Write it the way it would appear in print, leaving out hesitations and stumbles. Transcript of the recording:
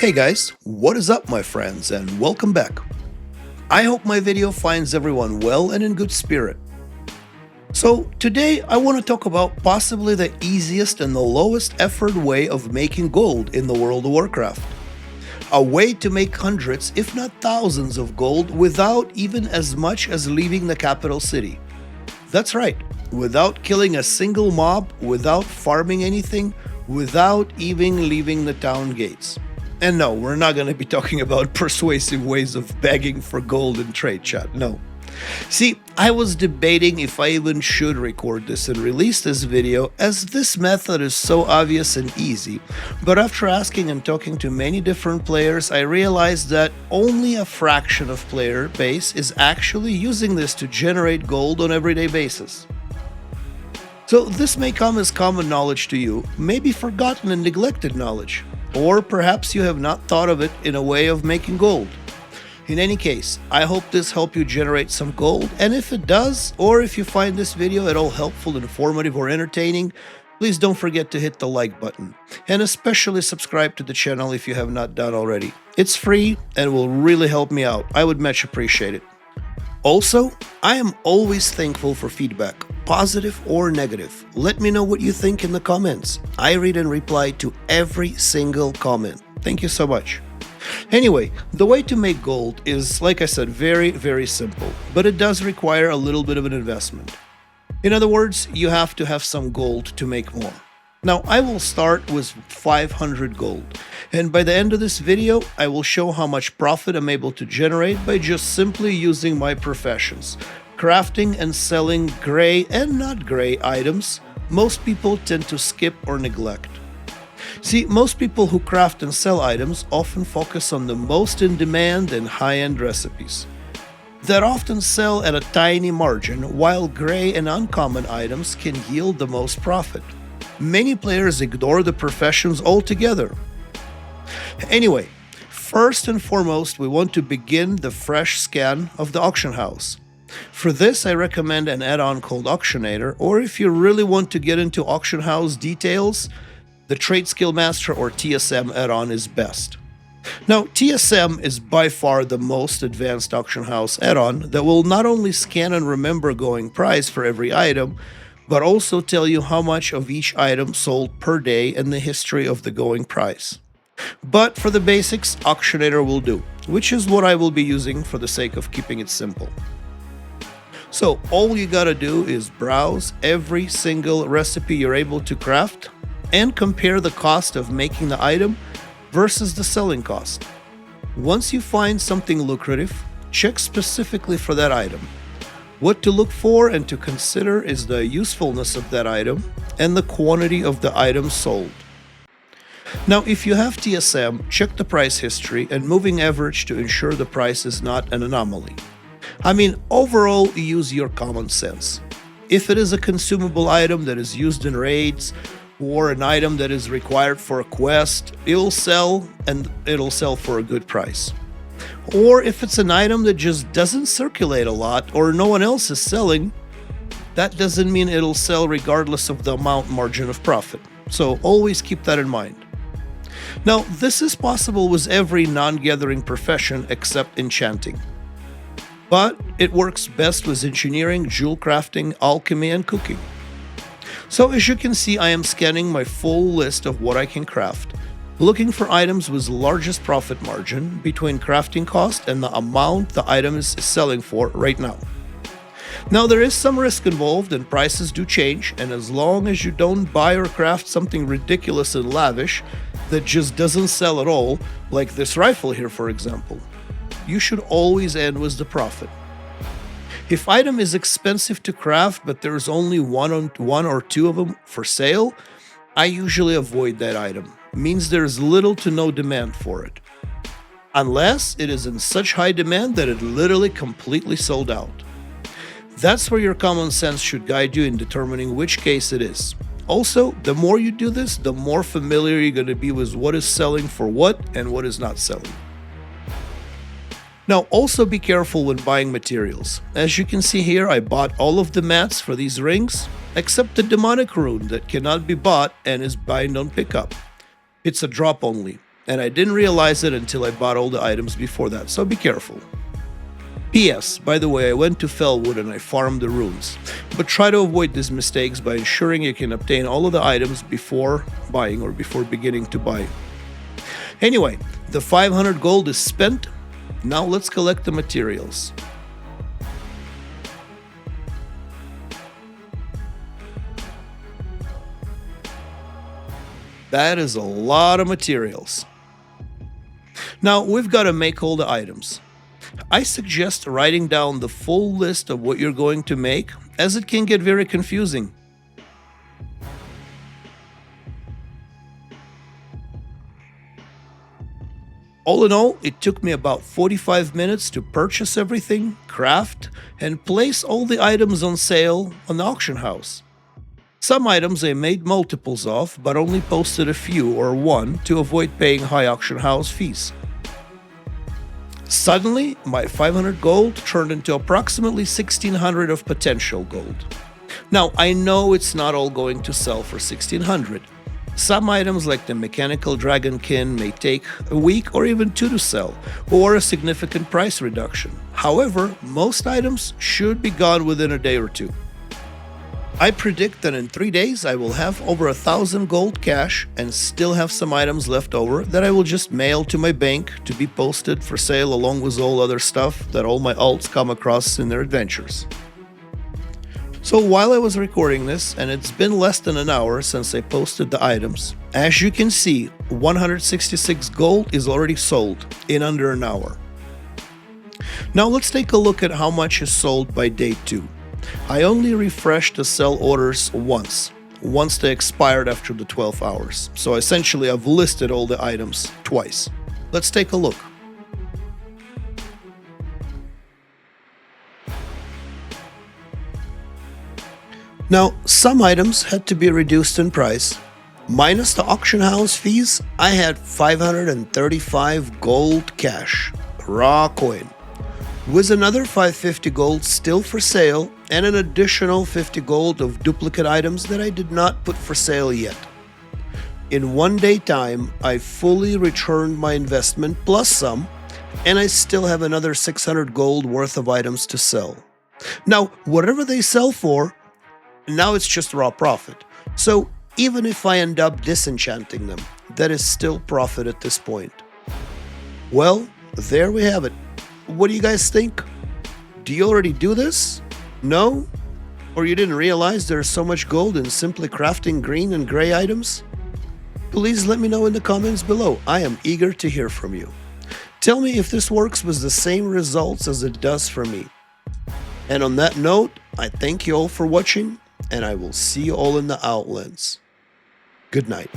Hey guys, what is up my friends and welcome back. I hope my video finds everyone well and in good spirit. So today I want to talk about possibly the easiest and the lowest effort way of making gold in the World of Warcraft. A way to make hundreds if not thousands of gold without even as much as leaving the capital city. That's right, without killing a single mob, without farming anything, without even leaving the town gates. And no, we're not going to be talking about persuasive ways of begging for gold in trade chat, no. See, I was debating if I even should record this and release this video, as this method is so obvious and easy, but after asking and talking to many different players, I realized that only a fraction of player base is actually using this to generate gold on everyday basis. So this may come as common knowledge to you, maybe forgotten and neglected knowledge. Or perhaps you have not thought of it in a way of making gold. In any case, I hope this helps you generate some gold, and if it does, or if you find this video at all helpful, informative, or entertaining, please don't forget to hit the like button, and especially subscribe to the channel if you have not done already. It's free and will really help me out. I would much appreciate it. Also, I am always thankful for feedback, positive or negative. Let me know what you think in the comments. I read and reply to every single comment. Thank you so much. Anyway, the way to make gold is, like I said, very simple, but it does require a little bit of an investment. In other words, you have to have some gold to make more. Now, I will start with 500 gold, and by the end of this video, I will show how much profit I'm able to generate by just simply using my professions, crafting and selling gray and not gray items most people tend to skip or neglect. See, most people who craft and sell items often focus on the most in-demand and high-end recipes that often sell at a tiny margin, while gray and uncommon items can yield the most profit. Many players ignore the professions altogether. Anyway, first and foremost, we want to begin the fresh scan of the auction house. For this, I recommend an add-on called Auctionator, or if you really want to get into auction house details, the Trade Skill Master or TSM add-on is best. Now, TSM is by far the most advanced auction house add-on that will not only scan and remember going price for every item, but also tell you how much of each item sold per day and the history of the going price. But for the basics, Auctionator will do, which is what I will be using for the sake of keeping it simple. So all you gotta do is browse every single recipe you're able to craft and compare the cost of making the item versus the selling cost. Once you find something lucrative, check specifically for that item. What to look for and to consider is the usefulness of that item and the quantity of the items sold. Now, if you have TSM, check the price history and moving average to ensure the price is not an anomaly. I mean, overall, use your common sense. If it is a consumable item that is used in raids, or an item that is required for a quest, it'll sell, and it'll sell for a good price. Or if it's an item that just doesn't circulate a lot or no one else is selling, that doesn't mean it'll sell regardless of the amount margin of profit. So always keep that in mind. Now, this is possible with every non-gathering profession except enchanting. But it works best with engineering, jewel crafting, alchemy, and cooking. So as you can see, I am scanning my full list of what I can craft, looking for items with largest profit margin between crafting cost and the amount the item is selling for right now. Now, there is some risk involved and prices do change, and as long as you don't buy or craft something ridiculous and lavish that just doesn't sell at all, like this rifle here for example, you should always end with the profit. If item is expensive to craft but there's only one or two of them for sale, I usually avoid that item. Means there's little to no demand for it. Unless it is in such high demand that it literally completely sold out. That's where your common sense should guide you in determining which case it is. Also, the more you do this, the more familiar you're going to be with what is selling for what and what is not selling. Now, also be careful when buying materials. As you can see here, I bought all of the mats for these rings, except the demonic rune that cannot be bought and is bind on pickup. It's a drop only. and I didn't realize it until I bought all the items before that, so be careful. P.S. By the way, I went to Fellwood and I farmed the runes, but try to avoid these mistakes by ensuring you can obtain all of the items before buying or before beginning to buy. Anyway, the 500 gold is spent. Now let's collect the materials. That is a lot of materials. Now we've got to make all the items. I suggest writing down the full list of what you're going to make, as it can get very confusing. All in all, it took me about 45 minutes to purchase everything, craft, and place all the items on sale on the auction house. Some items I made multiples of, but only posted a few or one to avoid paying high auction house fees. Suddenly, my 500 gold turned into approximately 1600 of potential gold. Now, I know it's not all going to sell for 1600. Some items like the mechanical dragonkin may take a week or even two to sell, or a significant price reduction. However, most items should be gone within a day or two. I predict that in 3 days I will have over 1,000 gold cash and still have some items left over that I will just mail to my bank to be posted for sale along with all other stuff that all my alts come across in their adventures. So while I was recording this, and it's been less than an hour since I posted the items, as you can see, 166 gold is already sold in under an hour. Now let's take a look at how much is sold by day 2. I only refreshed the sell orders once they expired after the 12 hours. So essentially I've listed all the items twice. Let's take a look. Now, some items had to be reduced in price. Minus the auction house fees, I had 535 gold cash, raw coin, with another 550 gold still for sale and an additional 50 gold of duplicate items that I did not put for sale yet. In 1 day time, I fully returned my investment plus some, and I still have another 600 gold worth of items to sell. Now, whatever they sell for, now it's just raw profit. So even if I end up disenchanting them, that is still profit at this point. Well, there we have it. What do you guys think? Do you already do this? No? Or you didn't realize there's so much gold in simply crafting green and gray items? Please let me know in the comments below. I am eager to hear from you. Tell me if this works with the same results as it does for me. And on that note, I thank you all for watching, and I will see you all in the Outlands. Good night.